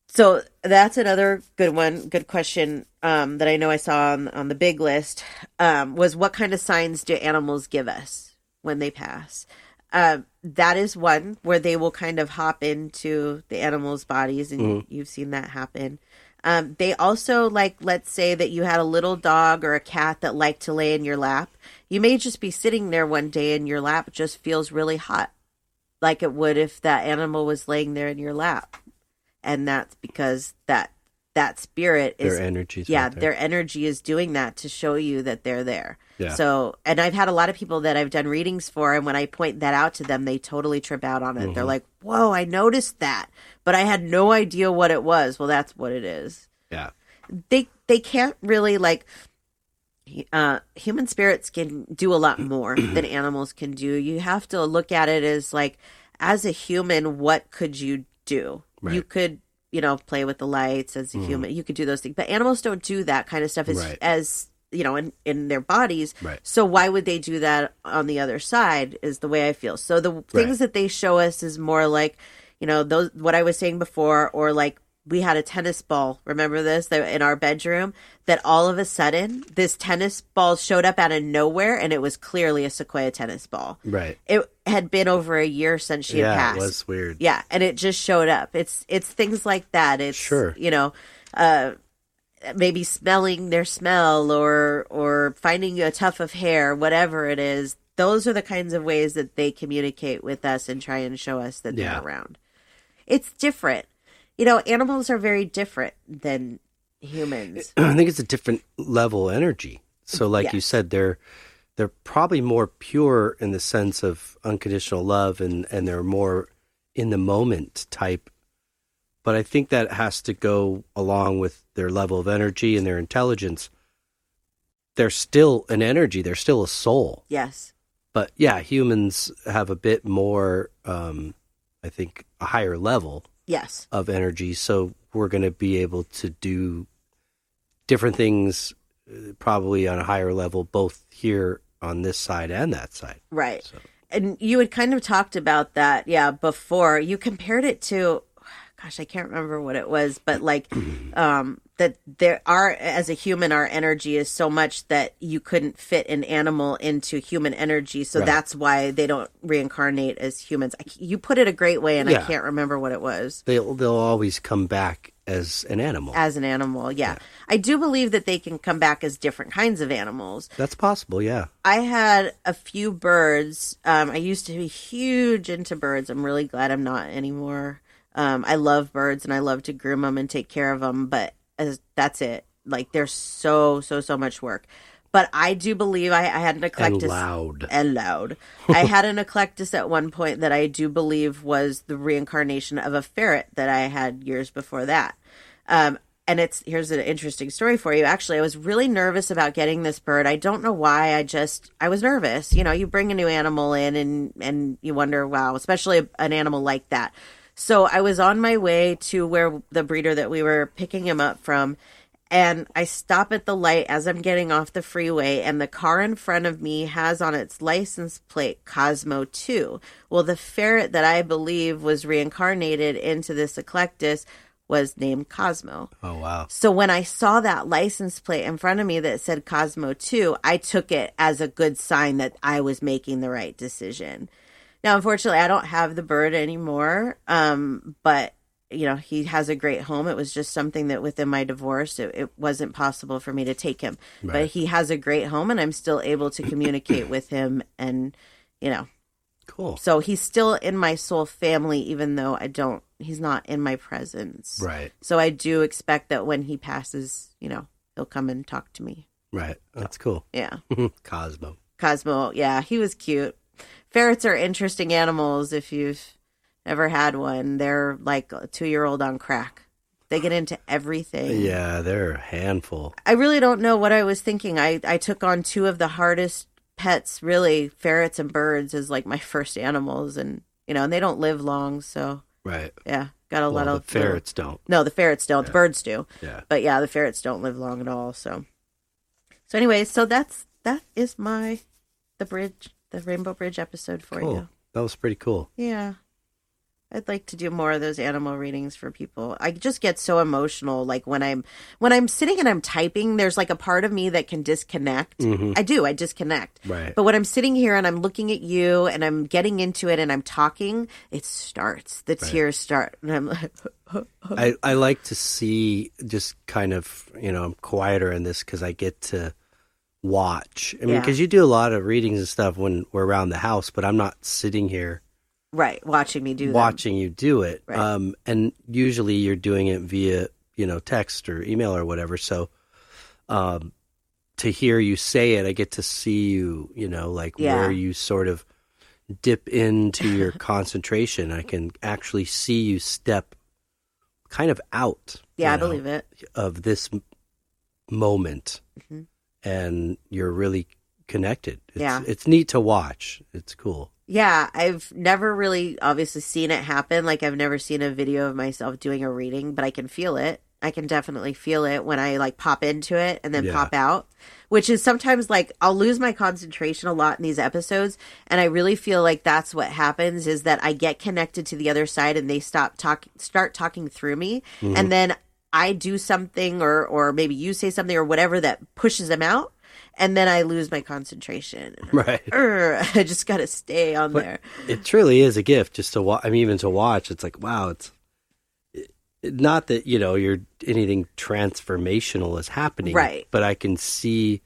So that's another good one. Good question that I know I saw on the big list was, what kind of signs do animals give us when they pass? That is one where they will kind of hop into the animals' bodies, and you've seen that happen. They also, like, let's say that you had a little dog or a cat that liked to lay in your lap. You may just be sitting there one day and your lap just feels really hot, like it would if that animal was laying there in your lap. And that's because that spirit is their energy. Their energy is doing that to show you that they're there. Yeah. So, and I've had a lot of people that I've done readings for, and when I point that out to them, they totally trip out on it. They're like, whoa, I noticed that, but I had no idea what it was. Well, that's what it is. Yeah. They can't really, like, human spirits can do a lot more than animals can do. You have to look at it as, like, as a human, what could you do? Right. You could, play with the lights as a human. You could do those things. But animals don't do that kind of stuff as in their bodies. Right. So why would they do that on the other side is the way I feel. So the things that they show us is more like, those, what I was saying before, or like we had a tennis ball. Remember this? In our bedroom, that all of a sudden this tennis ball showed up out of nowhere, and it was clearly a Sequoia tennis ball. Right. It had been over a year since she had passed. Yeah, it was weird. Yeah, and it just showed up. It's things like that. It's maybe smelling their smell or finding a tuft of hair, whatever it is. Those are the kinds of ways that they communicate with us and try and show us that they're around. It's different. Animals are very different than humans. I think it's a different level of energy. So like you said, they're probably more pure in the sense of unconditional love, and they're more in the moment type. But I think that has to go along with their level of energy and their intelligence. They're still an energy. They're still a soul. Yes. But humans have a bit more, I think, a higher level of energy. So we're going to be able to do different things probably on a higher level, both here on this side and that side. Right. So. And you had kind of talked about that, before. You compared it to, gosh, I can't remember what it was, but like that as a human, our energy is so much that you couldn't fit an animal into human energy. So that's why they don't reincarnate as humans. You put it a great way, and I can't remember what it was. They'll always come back as an animal. As an animal, yeah. I do believe that they can come back as different kinds of animals. That's possible, yeah. I had a few birds. I used to be huge into birds. I'm really glad I'm not anymore. I love birds, and I love to groom them and take care of them, but that's it. Like, there's so much work. But I do believe I had an eclectus. And loud. I had an eclectus at one point that I do believe was the reincarnation of a ferret that I had years before that. And and here's an interesting story for you. Actually, I was really nervous about getting this bird. I don't know why. I was nervous. You know, you bring a new animal in and you wonder, wow, especially an animal like that. So I was on my way to where the breeder that we were picking him up from, and I stop at the light as I'm getting off the freeway, and the car in front of me has on its license plate Cosmo 2. Well, the ferret that I believe was reincarnated into this eclectus was named Cosmo. Oh, wow. So when I saw that license plate in front of me that said Cosmo 2, I took it as a good sign that I was making the right decision. Now, unfortunately, I don't have the bird anymore, but you know, he has a great home. It was just something that within my divorce, it wasn't possible for me to take him. Right. But he has a great home, and I'm still able to communicate with him. And, you know. Cool. So he's still in my soul family, even though he's not in my presence. Right. So I do expect that when he passes, you know, he'll come and talk to me. Right. That's cool. Yeah. Cosmo. Yeah. He was cute. Ferrets are interesting animals if you've never had one. They're like a 2-year-old on crack. They get into everything. Yeah, they're a handful. I really don't know what I was thinking. I took on 2 of the hardest pets, really, ferrets and birds, as like my first animals. And, you know, and they don't live long. So, right. Yeah, got a lot of... The ferrets don't. No, the ferrets don't. Yeah. The birds do. Yeah. But yeah, the ferrets don't live long at all. So anyway, so that is the Rainbow Bridge episode for you. That was pretty cool. Yeah. I'd like to do more of those animal readings for people. I just get so emotional. Like when I'm sitting and I'm typing, there's like a part of me that can disconnect. Mm-hmm. I disconnect. Right. But when I'm sitting here and I'm looking at you and I'm getting into it and I'm talking, it starts. The tears start. And I'm like, I like to see just kind of, you know, I'm quieter in this because I get to watch. I mean, because you do a lot of readings and stuff when we're around the house, but I'm not sitting here. Right, watching you do it. Right. And usually you're doing it via, you know, text or email or whatever. So to hear you say it, I get to see you, you know, like where you sort of dip into your concentration. I can actually see you step kind of out. Yeah, I believe it. Of this moment. Mm-hmm. And you're really connected. It's neat to watch. It's cool. Yeah, I've never really obviously seen it happen. Like I've never seen a video of myself doing a reading, but I can feel it. I can definitely feel it when I like pop into it and then pop out, which is sometimes like I'll lose my concentration a lot in these episodes. And I really feel like that's what happens is that I get connected to the other side and they start talking through me. Mm-hmm. And then I do something or maybe you say something or whatever that pushes them out. And then I lose my concentration. Right. I just got to stay on there. It truly is a gift just to watch. I mean, even to watch, it's like, wow, it's not that, you know, anything transformational is happening. Right. But I can see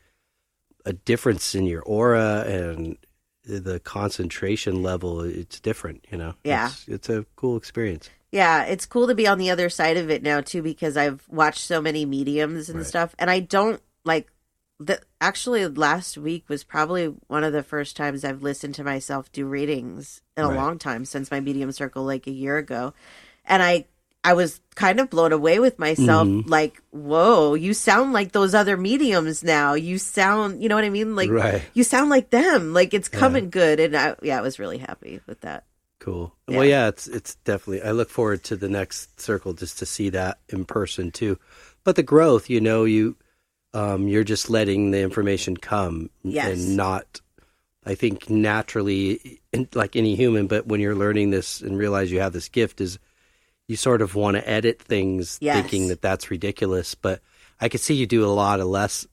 a difference in your aura and the concentration level. It's different, you know. Yeah. It's a cool experience. Yeah, it's cool to be on the other side of it now, too, because I've watched so many mediums and stuff. And I don't like... Actually, last week was probably one of the first times I've listened to myself do readings in a long time since my medium circle like a year ago. And I was kind of blown away with myself. Mm-hmm. Like, whoa, you sound like those other mediums now. You sound, you know what I mean? Like, you sound like them. Like, it's coming good. And I was really happy with that. Cool. Yeah. Well, yeah, it's definitely, I look forward to the next circle just to see that in person too. But the growth, you know, you're just letting the information come and not, I think, naturally, like any human, but when you're learning this and realize you have this gift is you sort of want to edit things thinking that that's ridiculous. But I could see you do a lot of less.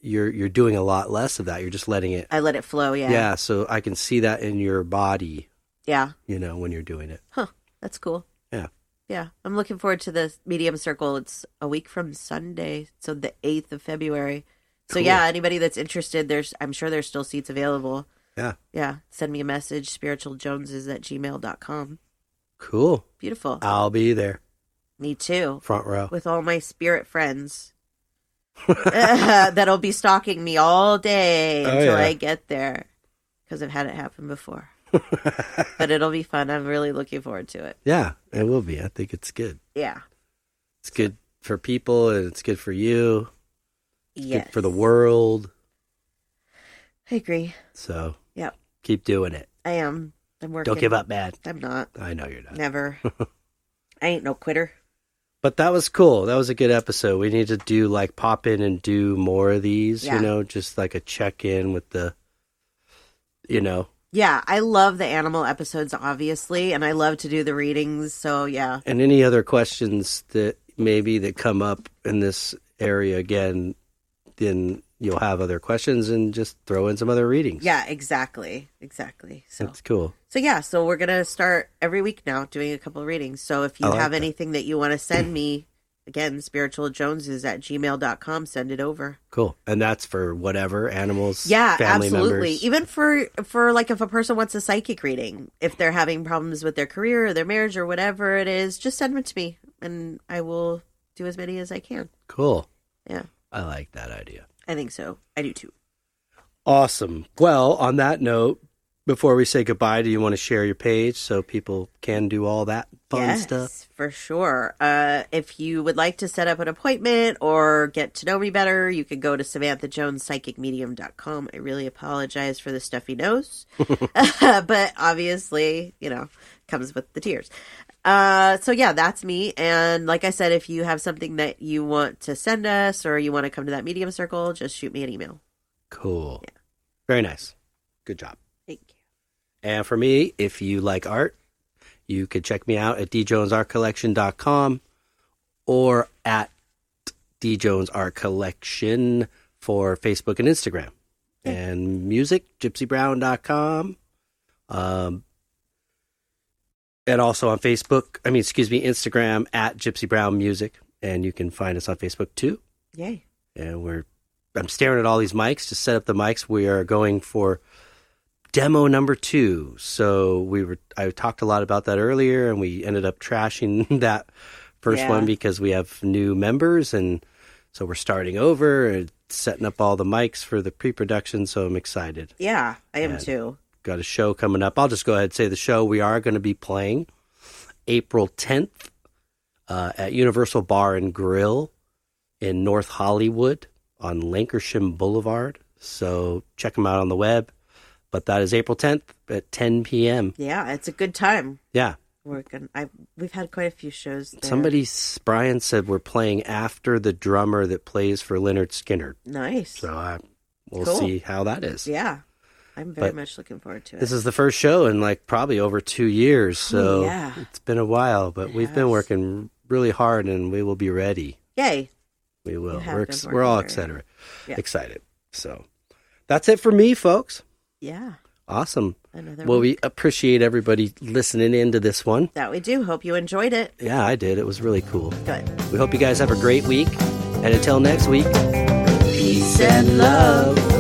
You're doing a lot less of that. You're just letting it. I let it flow. Yeah. Yeah. So I can see that in your body. Yeah. You know, when you're doing it. Huh. That's cool. Yeah. Yeah, I'm looking forward to the medium circle. It's a week from Sunday, so the 8th of February. So cool. Yeah, anybody that's interested, I'm sure there's still seats available. Yeah. Yeah, send me a message, spiritualjoneses@gmail.com. Cool. Beautiful. I'll be there. Me too. Front row. With all my spirit friends. That'll be stalking me all day until I get there. Because I've had it happen before. But it'll be fun. I'm really looking forward to it. Yeah, it will be. I think it's good. Yeah. It's good for people and it's good for you. It's yes. good for the world. I agree. So, yep. Keep doing it. I am. I'm working. Don't give up, man. I'm not. I know you're not. Never. I ain't no quitter. But that was cool. That was a good episode. We need to do like pop in and do more of these, you know, just like a check-in with the, you know. Yeah, I love the animal episodes, obviously, and I love to do the readings, so yeah. And any other questions that maybe that come up in this area again, then you'll have other questions and just throw in some other readings. Yeah, exactly. So that's cool. So yeah, so we're going to start every week now doing a couple of readings. So if you have anything that you want to send me, again, spiritualjoneses@gmail.com, send it over. Cool. And that's for whatever, animals, yeah, family absolutely. members. Even for like if a person wants a psychic reading, if they're having problems with their career or their marriage or whatever it is, just send them to me and I will do as many as I can. Cool. Yeah. I like that idea. I think so. I do too. Awesome. Well, on that note, before we say goodbye, do you want to share your page so people can do all that fun stuff? Yes, for sure. If you would like to set up an appointment or get to know me better, you can go to SamanthaJonesPsychicMedium.com. I really apologize for the stuffy nose. But obviously, you know, comes with the tears. So yeah, that's me. And like I said, if you have something that you want to send us or you want to come to that medium circle, just shoot me an email. Cool. Yeah. Very nice. Good job. Thank you. And for me, if you like art, you could check me out at djonesartcollection.com or at djonesartcollection for Facebook and Instagram. Yeah. And music, gypsybrown.com. And also on Instagram at Gypsy Brown Music. And you can find us on Facebook too. Yay. And I'm staring at all these mics to set up the mics. We are going for demo number 2. So I talked a lot about that earlier and we ended up trashing that first one because we have new members. And so we're starting over and setting up all the mics for the pre-production. So I'm excited. Yeah, I am too. Got a show coming up. I'll just go ahead and say the show. We are going to be playing April 10th at Universal Bar and Grill in North Hollywood on Lancashire Boulevard. So check them out on the web. But that is April 10th at 10 p.m. Yeah, it's a good time. Yeah. We've had quite a few shows there. Brian said we're playing after the drummer that plays for Lynyrd Skynyrd. Nice. So we'll see how that is. Yeah. I'm very much looking forward to it. This is the first show in like probably over 2 years, so it's been a while, but we've been working really hard and we will be ready. Yay. We will. We're all excited. So that's it for me, folks. Yeah. Awesome. We appreciate everybody listening into this one. That we do. Hope you enjoyed it. Yeah, I did. It was really cool. Good. We hope you guys have a great week. And until next week, peace and love.